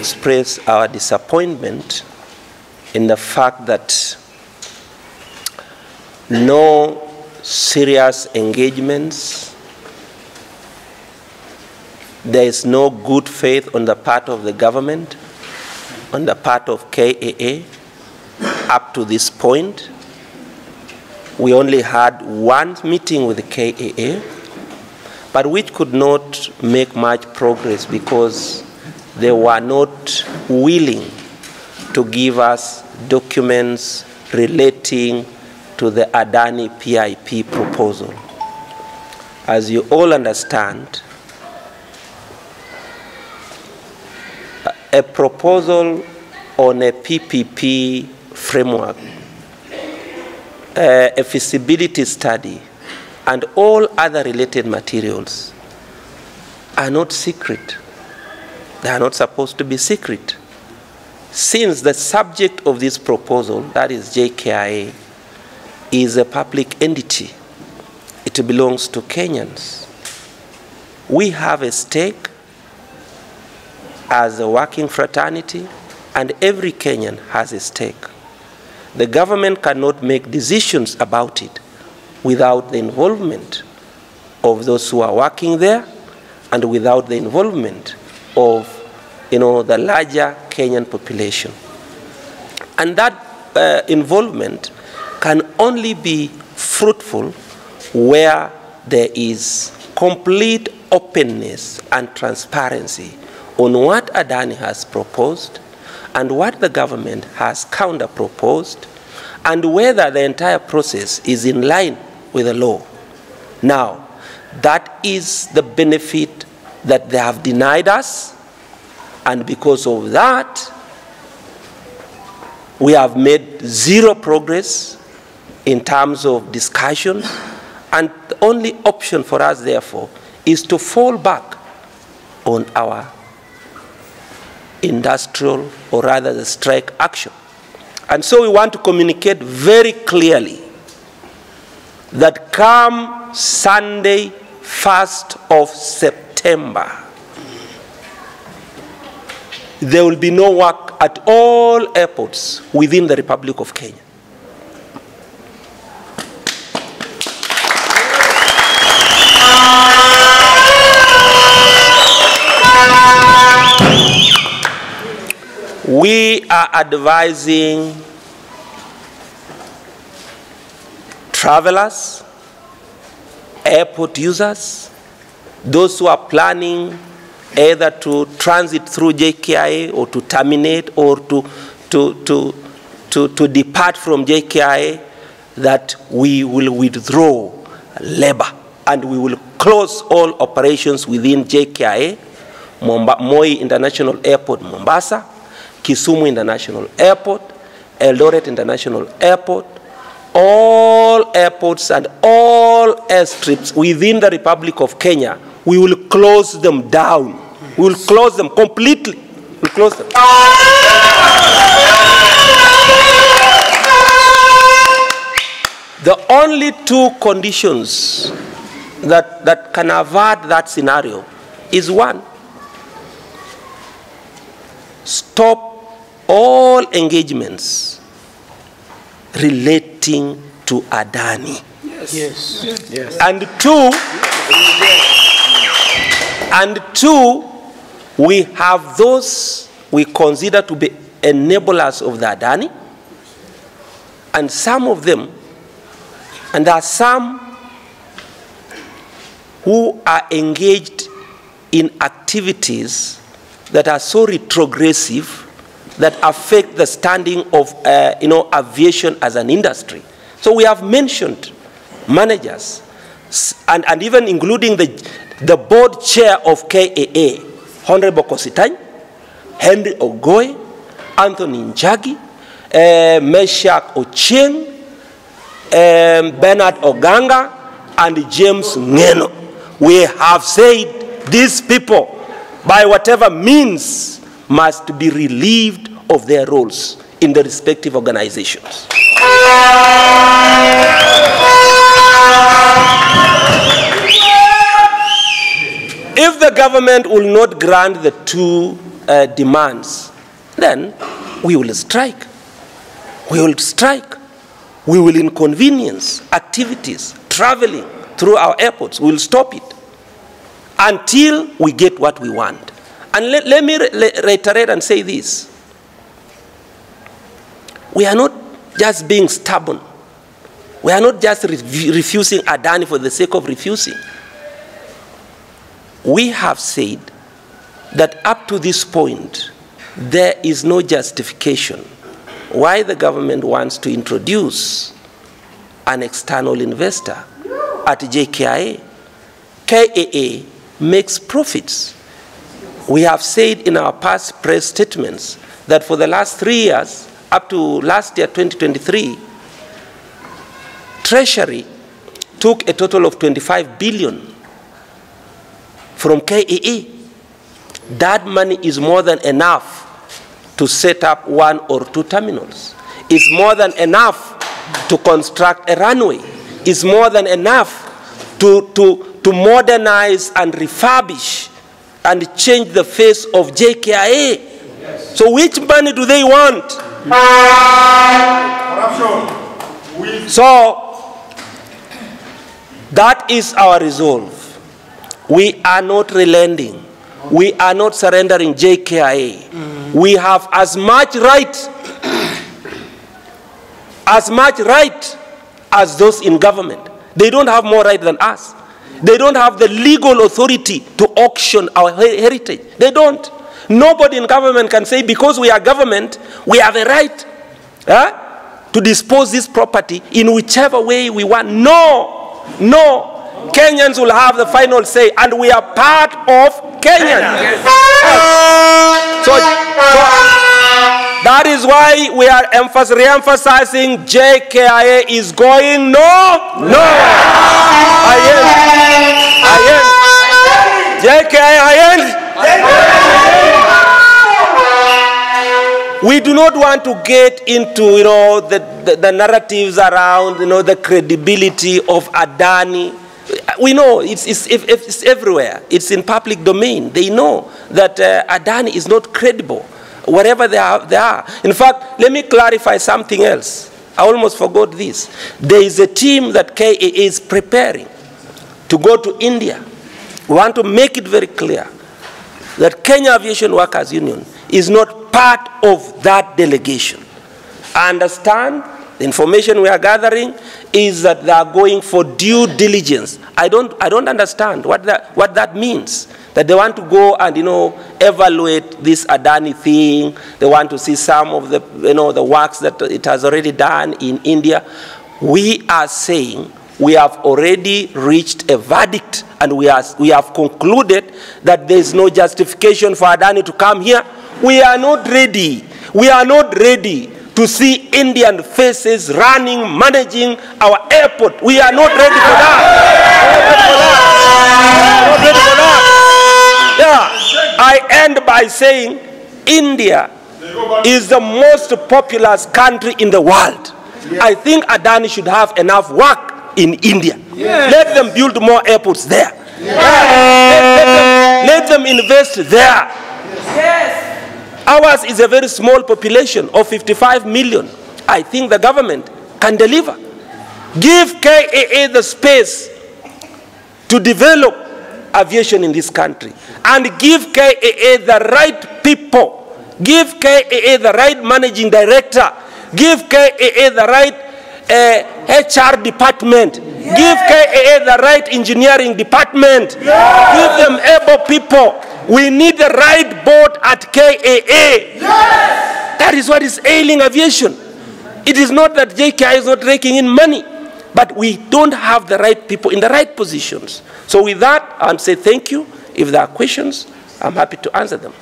express our disappointment in the fact that no serious engagements, there is no good faith on the part of the government, on the part of KAA, up to this point. We only had one meeting with the KAA, but which could not make much progress because they were not willing to give us documents relating to the Adani PIP proposal. As you all understand, a proposal on a PPP framework, a feasibility study, and all other related materials are not secret. They are not supposed to be secret. Since the subject of this proposal, that is JKIA, is a public entity, it belongs to Kenyans. We have a stake as a working fraternity, and every Kenyan has a stake. The government cannot make decisions about it without the involvement of those who are working there and without the involvement of the larger Kenyan population. And that involvement can only be fruitful where there is complete openness and transparency on what Adani has proposed and what the government has counter-proposed, and whether the entire process is in line with the law. Now, that is the benefit that they have denied us, and because of that, we have made zero progress in terms of discussions, and the only option for us, therefore, is to fall back on our industrial, or rather the strike action. And so we want to communicate very clearly that come Sunday, 1st of September, there will be no work at all airports within the Republic of Kenya. We are advising travelers, airport users, those who are planning either to transit through JKIA or to terminate or to depart from JKIA, that we will withdraw labor and we will close all operations within JKIA, Moi International Airport, Mombasa, Kisumu International Airport, Eldoret International Airport, all airports and all airstrips within the Republic of Kenya, we will close them down. We will close them completely. We'll close them. The only two conditions that can avert that scenario is one: stop all engagements relating to Adani. Yes. Yes. And two, we have those we consider to be enablers of the Adani, and some of them, and there are some who are engaged in activities that are so retrogressive that affect the standing of aviation as an industry. So we have mentioned managers, and even including the board chair of KAA, Honorable Kositany, Henry Ogoy, Anthony Njagi, Meshach Ochieng, Bernard Oganga, and James Ngeno. We have said these people, by whatever means, must be relieved of their roles in the respective organizations. If the government will not grant the two demands, then we will strike. We will strike. We will inconvenience activities, traveling through our airports. We will stop it until we get what we want. And let me reiterate and say this. We are not just being stubborn. We are not just refusing Adani for the sake of refusing. We have said that up to this point, there is no justification why the government wants to introduce an external investor at JKIA. KAA makes profits. We have said in our past press statements that for the last 3 years, up to last year, 2023, Treasury took a total of 25 billion from KAA. That money is more than enough to set up 1 or 2 terminals. It's more than enough to construct a runway. It's more than enough to modernize and refurbish and change the face of JKIA. Yes. So which money do they want? Corruption. So that is our resolve. We are not relenting. We are not surrendering JKIA. We have as much right as those in government. They don't have more right than us. They don't have the legal authority to auction our heritage. They don't. Nobody in government can say because we are government, we have a right to dispose this property in whichever way we want. No, no. Kenyans will have the final say, and we are part of Kenyans. So that is why we are re-emphasizing JKIA is going nowhere. JKIA. We do not want to get into the narratives around the credibility of Adani. We know it's everywhere. It's in public domain. They know that Adani is not credible, wherever they are. In fact, let me clarify something else. I almost forgot this. There is a team that KAA is preparing to go to India. We want to make it very clear that Kenya Aviation Workers Union is not part of that delegation. I understand the information we are gathering is that they are going for due diligence. I don't understand what that means. That they want to go and evaluate this Adani thing. They want to see some of the the works that it has already done in India. We are saying we have already reached a verdict, and we have concluded that there is no justification for Adani to come here. We are not ready. We are not ready to see Indian faces running, managing our airport. We are not ready for that. Yeah. I end by saying India is the most populous country in the world. I think Adani should have enough work in India. Let them build more airports there. Let them invest there. Ours is a very small population of 55 million. I think the government can deliver. Give KAA the space to develop aviation in this country, and give KAA the right people. Give KAA the right managing director. Give KAA the right HR department. Give KAA the right engineering department. Give them able people. We need the right board at KAA. That is what is ailing aviation. It is not that JKI is not raking in money, but we don't have the right people in the right positions. So with that, I'll say thank you. If there are questions, I'm happy to answer them.